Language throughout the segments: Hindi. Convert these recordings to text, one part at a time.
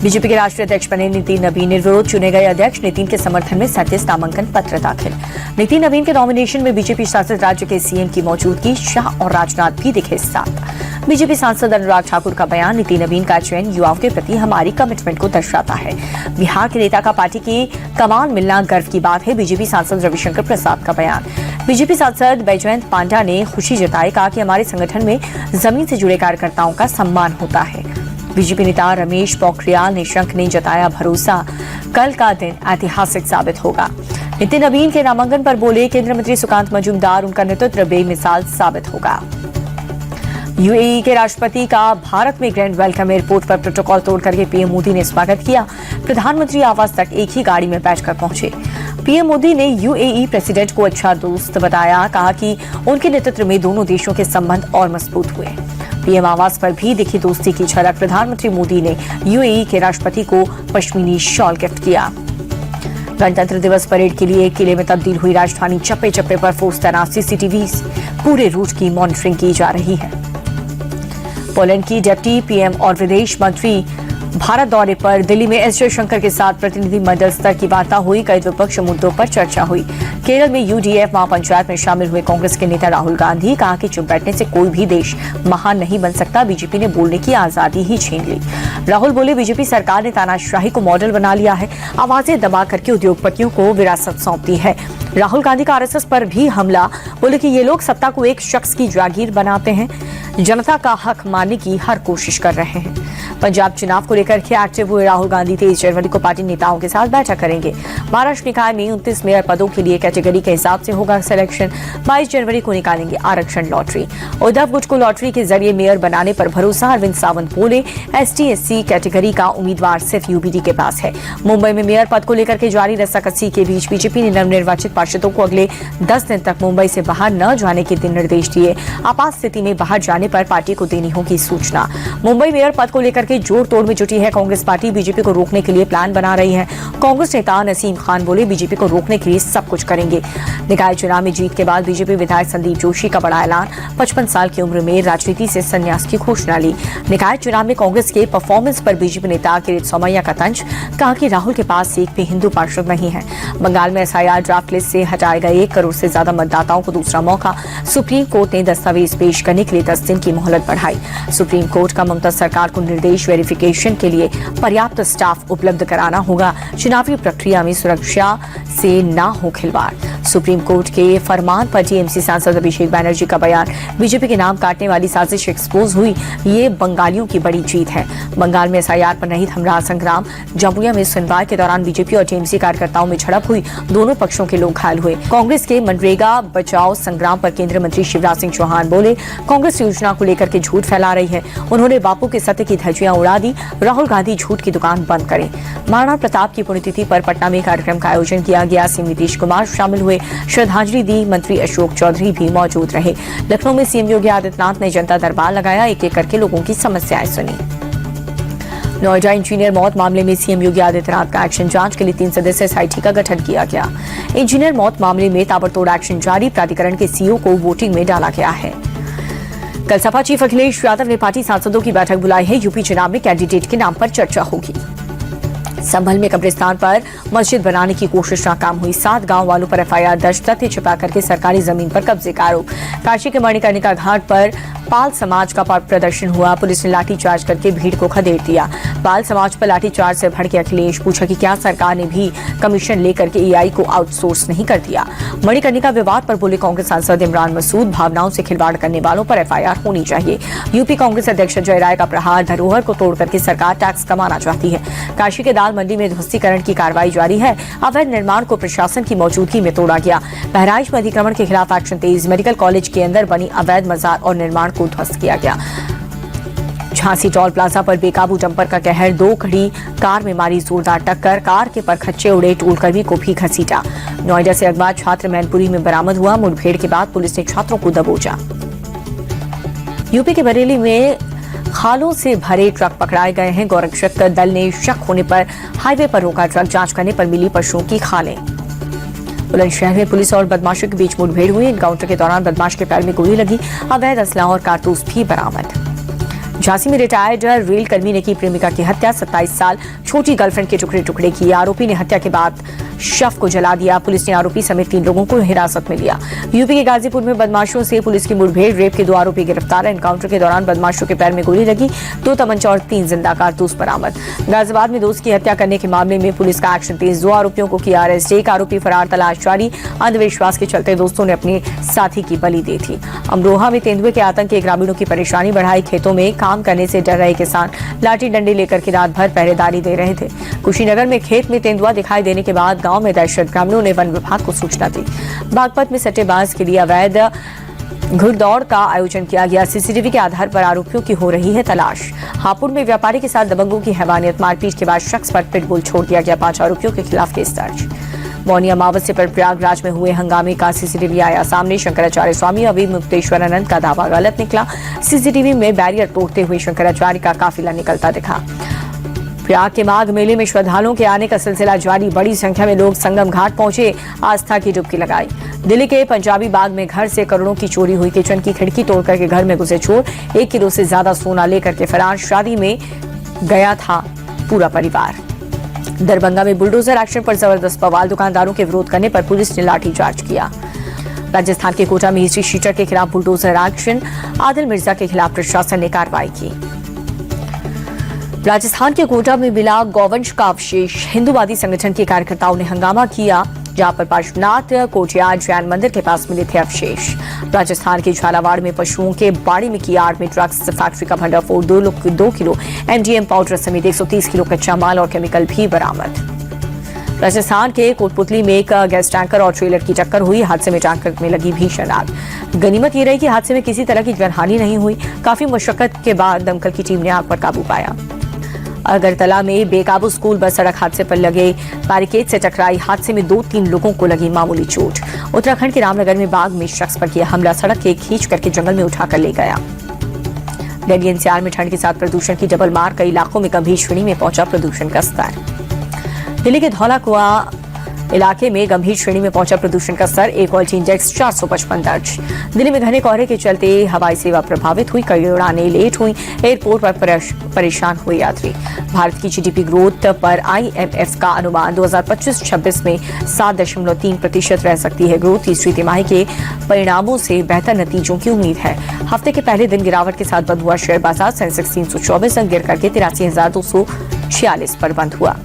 बीजेपी के राष्ट्रीय अध्यक्ष बने नितिन नवीन। निर्विरोध चुने गए अध्यक्ष नितिन के समर्थन में 37 नामांकन पत्र दाखिल। नितिन नवीन के नॉमिनेशन में बीजेपी शासित राज्य के सीएम की मौजूदगी, शाह और राजनाथ भी दिखे साथ। बीजेपी सांसद अनुराग ठाकुर का बयान, नितिन नवीन का चयन युवाओं के प्रति हमारी कमिटमेंट को दर्शाता है। बिहार के नेता का पार्टी की कमान मिलना गर्व की बात है। बीजेपी सांसद रविशंकर प्रसाद का बयान। बीजेपी सांसद बैजयंत पांडा ने खुशी जताई, कहा कि हमारे संगठन में जमीन से जुड़े कार्यकर्ताओं का सम्मान होता है। बीजेपी नेता रमेश पोखरियाल निशंक ने जताया भरोसा, कल का दिन ऐतिहासिक साबित होगा। नितिन नवीन के नामांकन पर बोले केंद्रीय मंत्री सुकांत मजूमदार, उनका नेतृत्व बेमिसाल साबित होगा। यूएई के राष्ट्रपति का भारत में ग्रैंड वेलकम। एयरपोर्ट पर प्रोटोकॉल तोड़ करके पीएम मोदी ने स्वागत किया। प्रधानमंत्री आवास तक एक ही गाड़ी में बैठकर पहुंचे। पीएम मोदी ने यूएई प्रेसिडेंट को अच्छा दोस्त बताया, कहा कि उनके नेतृत्व में दोनों देशों के संबंध और मजबूत हुए। पीएम आवास पर भी दिखी दोस्ती की झलक। प्रधानमंत्री मोदी ने यूएई के राष्ट्रपति को पश्मीनी शॉल गिफ्ट किया। गणतंत्र दिवस परेड के लिए किले में तब्दील हुई राजधानी, चप्पे चप्पे पर फोर्स तैनात, सीसीटीवी पूरे रूट की मॉनिटरिंग की जा रही है। पोलैंड की डिप्टी पीएम और विदेश मंत्री भारत दौरे पर। दिल्ली में एस जयशंकर के साथ प्रतिनिधि मंडल स्तर की वार्ता हुई। कई द्विपक्षीय मुद्दों पर चर्चा हुई। केरल में यूडीएफ महापंचायत में शामिल हुए कांग्रेस के नेता राहुल गांधी, कहा कि चुप बैठने से कोई भी देश महान नहीं बन सकता। बीजेपी ने बोलने की आजादी ही छीन ली। राहुल बोले, बीजेपी सरकार ने तानाशाही को मॉडल बना लिया है, आवाजें दबा करके उद्योगपतियों को विरासत सौंप दी है। राहुल गांधी का आरएसएस पर भी हमला, बोले कि ये लोग सत्ता को एक शख्स की जागीर बनाते हैं, जनता का हक मानने की हर कोशिश कर रहे हैं। पंजाब चुनाव को लेकर के एक्टिव हुए राहुल गांधी 23 जनवरी को पार्टी नेताओं के साथ बैठक करेंगे। महाराष्ट्र निकाय में 29 मेयर पदों के लिए कैटेगरी के हिसाब से होगा सिलेक्शन। 22 जनवरी को निकालेंगे आरक्षण लॉटरी। उद्धव गुट को लॉटरी के जरिए मेयर बनाने पर भरोसा। अरविंद सावंत बोले, ST/SC कैटेगरी का उम्मीदवार सिर्फ यूबीडी के पास है। मुंबई में मेयर पद को लेकर के जारी रस्साकसी के बीच बीजेपी ने नवनिर्वाचित पार्षदों को अगले 10 दिन तक मुंबई से बाहर न जाने के दिन निर्देश दिए। आपात स्थिति में बाहर जाने पर पार्टी को देनी होगी सूचना। मुंबई मेयर पद को लेकर के जोड़ तोड़ में जुटी है कांग्रेस पार्टी। बीजेपी को रोकने के लिए प्लान बना रही है। कांग्रेस नेता नसीम खान बोले, बीजेपी को रोकने के लिए सब कुछ करेंगे। निकाय चुनाव में जीत के बाद बीजेपी विधायक संदीप जोशी का बड़ा ऐलान, 55 साल की उम्र में राजनीति से संन्यास की घोषणा ली। निकाय चुनाव में कांग्रेस के परफॉर्मेंस पर बीजेपी नेता किरीट सोमैया का तंज, कहा कि राहुल के पास एक भी हिंदू पार्षद नहीं है। बंगाल में एसआईआर ड्राफ्ट लिस्ट से हटाए गए 1 करोड़ से ज्यादा मतदाताओं को दूसरा मौका। सुप्रीम कोर्ट ने दस्तावेज पेश करने के लिए 10 दिन की मोहलत बढ़ाई। सुप्रीम कोर्ट का ममता सरकार को निर्देश, वेरिफिकेशन के लिए पर्याप्त स्टाफ उपलब्ध कराना होगा। चुनावी प्रक्रिया में सुरक्षा से न हो खिलवाड़। सुप्रीम कोर्ट के फरमान पर टीएमसी सांसद अभिषेक बैनर्जी का बयान, बीजेपी के नाम काटने वाली साजिश एक्सपोज हुई, ये बंगालियों की बड़ी जीत है। बंगाल में एसआईआर पर नहीं थम रहा संग्राम। जमुई में सुनवाई के दौरान बीजेपी और टीएमसी कार्यकर्ताओं में झड़प हुई, दोनों पक्षों के लोग घायल हुए। कांग्रेस के मनरेगा बचाओ संग्राम पर केंद्रीय मंत्री शिवराज सिंह चौहान बोले, कांग्रेस योजना को लेकर के झूठ फैला रही है। उन्होंने बापू के सत्य की धज्जियां उड़ा दी। राहुल गांधी झूठ की दुकान बंद करें। महाराणा प्रताप की पुण्यतिथि पर पटना में कार्यक्रम का आयोजन किया गया। सीएम नीतीश कुमार शामिल हुए, श्रद्धांजलि दी। मंत्री अशोक चौधरी भी मौजूद रहे। लखनऊ में सीएम योगी आदित्यनाथ ने जनता दरबार लगाया, एक एक करके लोगों की समस्याएं सुनी। नोएडा इंजीनियर मौत मामले में सीएम योगी आदित्यनाथ का एक्शन, जांच के लिए 3 सदस्यीय एसआईटी का गठन किया गया। इंजीनियर मौत मामले में ताबड़तोड़ एक्शन जारी, प्राधिकरण के सीईओ को वोटिंग में डाला गया है। कल सपा चीफ अखिलेश यादव ने पार्टी सांसदों की बैठक बुलाई है। यूपी चुनाव में कैंडिडेट के नाम पर चर्चा होगी। संभल में कब्रिस्तान पर मस्जिद बनाने की कोशिश नाकाम हुई। 7 गांव वालों पर एफआईआर दर्ज, तथ्य छिपा करके सरकारी जमीन पर कब्जे का आरोप। काशी के मणिकर्णिका घाट पर पाल समाज का प्रदर्शन हुआ। पुलिस ने लाठीचार्ज करके भीड़ को खदेड़ दिया। पाल समाज पर लाठीचार्ज से भड़के अखिलेश, पूछा कि क्या सरकार ने भी कमीशन लेकर के ईआई को आउटसोर्स नहीं कर दिया। मणिकर्णिका विवाद पर बोले कांग्रेस सांसद इमरान मसूद, भावनाओं से खिलवाड़ करने वालों पर एफआईआर होनी चाहिए। यूपी कांग्रेस अध्यक्ष अजय राय का प्रहार, धरोहर को तोड़ करके सरकार टैक्स कमाना चाहती है। काशी के दाल मंडी में ध्वस्तीकरण की कार्रवाई जारी है। अवैध निर्माण को प्रशासन की मौजूदगी में तोड़ा गया। बहराइच में अतिक्रमण के खिलाफ एक्शन तेज, मेडिकल कॉलेज के अंदर बनी अवैध मजार और निर्माण को ध्वस्त किया गया। झांसी टोल प्लाजा पर बेकाबू डंपर का कहर, 2 खड़ी कार में मारी जोरदार टक्कर, कार के परखच्चे उड़े, टोलकर्मी को भी घसीटा। नोएडा से अगवा छात्र मैनपुरी में बरामद हुआ। मुठभेड़ के बाद पुलिस ने छात्रों को दबोचा। यूपी के बरेली में खालों से भरे ट्रक पकड़ाए गए हैं। गौरक्षक दल ने शक होने पर हाईवे पर रोका ट्रक, जांच करने पर मिली पशुओं की खालें। बुलंदशहर में पुलिस और बदमाशों के बीच मुठभेड़ हुई। एनकाउंटर के दौरान बदमाश के पैर में गोली लगी। अवैध असला और कारतूस भी बरामद। झांसी में रिटायर्ड रेल कर्मी ने की प्रेमिका की हत्या। 27 साल छोटी गर्लफ्रेंड के टुकड़े टुकड़े किए। आरोपी ने हत्या के बाद शव को जला दिया। पुलिस ने आरोपी समेत 3 लोगों को हिरासत में लिया। यूपी के गाजीपुर में बदमाशों से पुलिस की मुठभेड़। रेप के 2 आरोपी गिरफ्तार। एनकाउंटर के दौरान बदमाशों के पैर में गोली लगी। 2 तमंचा और 3 जिंदा कारतूस बरामद। गाजियाबाद में दोस्त की हत्या करने के मामले में पुलिस का एक्शन तेज। 2 आरोपियों को किया अरेस्ट। 1 आरोपी फरार, तलाश जारी। अंधविश्वास के चलते दोस्तों ने अपने साथी की बलि दी थी। अमरोहा में तेंदुए के आतंक के ग्रामीणों की परेशानी बढ़ाई। खेतों में काम करने से डर रहे किसान लाठी डंडे लेकर के रात भर पहरेदारी दे रहे थे। कुशीनगर में खेत में तेंदुआ दिखाई देने के बाद गांव में दहशत। ग्रामीणों ने वन विभाग को सूचना दी। बागपत में सट्टेबाज के लिए अवैध घुड़दौड़ का आयोजन किया गया। सीसीटीवी के आधार पर आरोपियों की हो रही है तलाश। हापुड़ में व्यापारी के साथ दबंगों की हैवानियत। मारपीट के बाद शख्स पर पिटबुल छोड़ दिया गया। 5 आरोपियों के खिलाफ केस दर्ज। मौनी अमावस्या पर प्रयागराज में हुए हंगामे का सीसीटीवी आया सामने। शंकराचार्य स्वामी अभी मुक्तेश्वरानंद का दावा गलत निकला। सीसीटीवी में बैरियर तोड़ते हुए शंकराचार्य का काफिला निकलता दिखा। प्रयाग के माघ मेले में श्रद्धालुओं के आने का सिलसिला जारी। बड़ी संख्या में लोग संगम घाट पहुंचे, आस्था की डुबकी लगाई। दिल्ली के पंजाबी बाग में घर से करोड़ों की चोरी हुई। किचन की खिड़की तोड़कर के घर में घुसे चोर। 1 किलो से ज्यादा सोना लेकर के फरार। शादी में गया था पूरा परिवार। दरभंगा में बुलडोजर एक्शन पर जबरदस्त बवाल। दुकानदारों के विरोध करने पर पुलिस ने लाठीचार्ज किया। राजस्थान के कोटा में हिस्ट्री शीटर के खिलाफ बुलडोजर एक्शन। आदिल मिर्जा के खिलाफ प्रशासन ने कार्रवाई की। राजस्थान के कोटा में मिला गौवंश का अवशेष। हिंदूवादी संगठन के कार्यकर्ताओं ने हंगामा किया, जहां पर पार्श्वनाथ कोटियार जैन मंदिर के पास मिले थे अवशेष। राजस्थान के झालावाड़ में पशुओं के बाड़ी में की आड़ में ड्रग्स फैक्ट्री का भंडाफोड़। 2 किलो एमडीएम पाउडर समेत 130 किलो कच्चा माल और केमिकल भी बरामद। राजस्थान के कोटपुतली में एक गैस टैंकर और ट्रेलर की टक्कर हुई। हादसे में टैंकर में लगी भीषण आग। गनीमत ये रही कि हादसे में किसी तरह की जनहानि नहीं हुई। काफी मशक्कत के बाद दमकल की टीम ने आग पर काबू पाया। अगरतला में बेकाबू स्कूल बस सड़क हादसे पर लगे बैरिकेड से टकराई। हादसे में 2-3 लोगों को लगी मामूली चोट। उत्तराखंड के रामनगर में बाघ में शख्स पर किया हमला। सड़क के खींच करके जंगल में उठाकर ले गया। दिल्ली एनसीआर में ठंड के साथ प्रदूषण की डबल मार। कई इलाकों में गंभीर श्रेणी में पहुंचा प्रदूषण का स्तर। दिल्ली के धौला कुआं इलाके में गंभीर श्रेणी में पहुंचा प्रदूषण का स्तर। एयर क्वालिटी इंडेक्स 455 दर्ज। दिल्ली में घने कोहरे के चलते हवाई सेवा प्रभावित हुई। कई उड़ानें लेट हुई। एयरपोर्ट पर परेशान हुए यात्री। भारत की जीडीपी ग्रोथ पर आईएमएफ का अनुमान 2025-26 में 7.3% रह सकती है। ग्रोथ तीसरी तिमाही के परिणामों से बेहतर नतीजों की उम्मीद है। हफ्ते के पहले दिन गिरावट के साथ बंद हुआ शेयर बाजार। सेंसेक्स 324 अंक गिर करके 83,246 पर बंद हुआ।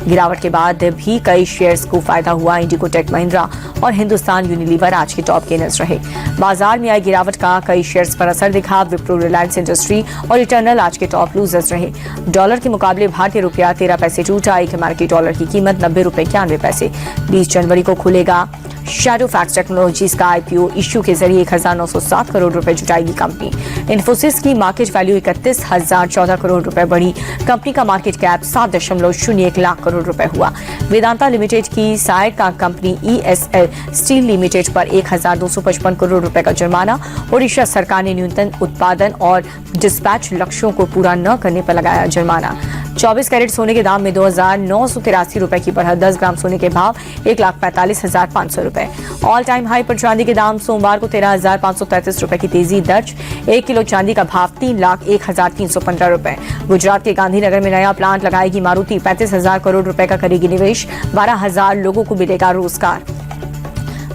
गिरावट के बाद भी कई शेयर्स को फायदा हुआ। इंडिको, टेक महिंद्रा और हिंदुस्तान यूनिलीवर आज के टॉप गेनर्स रहे। बाजार में आई गिरावट का कई शेयर्स पर असर दिखा। विप्रो, रिलायंस इंडस्ट्री और इटर्नल आज के टॉप लूजर्स रहे। डॉलर के मुकाबले भारतीय रुपया 13 पैसे टूटा। 1 अमेरिकी डॉलर की कीमत 90 रुपए 91 पैसे। 20 जनवरी को खुलेगा शैडो फैक्स टेक्नोलॉजीज का आईपीओ। इश्यू के जरिए 1907 करोड़ रुपए जुटाएगी कंपनी। इन्फोसिस की मार्केट वैल्यू 31,014 करोड़ रुपए बढ़ी। कंपनी का मार्केट कैप 7.01 लाख करोड़ रुपए हुआ। वेदांता लिमिटेड की साइड का कंपनी ईएसएल स्टील लिमिटेड पर 1,255 करोड़ रुपए का जुर्माना। ओडिशा सरकार ने न्यूनतम उत्पादन और डिस्पैच लक्ष्यों को पूरा न करने पर लगाया जुर्माना। 24 कैरेट सोने के दाम में 2,983 रुपए की बढ़त। 10 ग्राम सोने के भाव 1,45,500 रुपए। ऑल टाइम हाई पर चांदी के दाम सोमवार को 13,533 रुपए की तेजी दर्ज। 1 किलो चांदी का भाव 3,01,315 रुपए। गुजरात के गांधीनगर में नया प्लांट लगाएगी मारुति। 35,000 करोड़ रुपए का करेगी निवेश। 12,000 लोगों को मिलेगा रोजगार।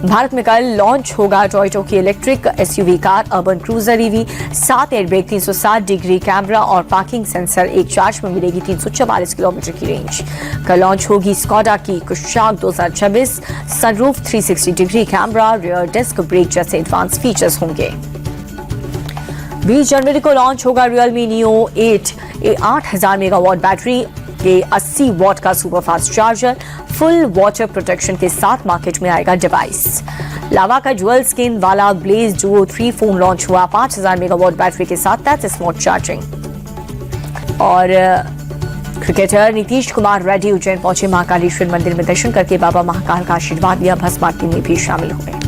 भारत में कल लॉन्च होगा टोयोटा की electric SUV car urban cruiser EV. 7 airbag, 360 degree camera और पार्किंग सेंसर। एक चार्ज में मिलेगी 344 किलोमीटर की रेंज। कल लॉन्च होगी स्कोडा की Kushaq 2026। Sunroof, 360 degree camera, rear disc brake जैसे एडवांस फीचर्स होंगे। 20 जनवरी को लॉन्च होगा रियलमी नियो 8। 8,000 मेगावाट बैटरी के 80 वॉट का superfast charger. Full water protection के साथ मार्केट में आएगा डिवाइस। लावा का ज्वेल स्किन वाला ब्लेज डुओ 3 फोन लॉन्च हुआ। 5,000 मेगावाट बैटरी के साथ 33 वॉट चार्जिंग। और क्रिकेटर नीतीश कुमार रेड्डी उज्जैन पहुंचे। महाकालेश्वर मंदिर में दर्शन करके बाबा महाकाल का आशीर्वाद लिया। भस्म आरती में भी शामिल हुए।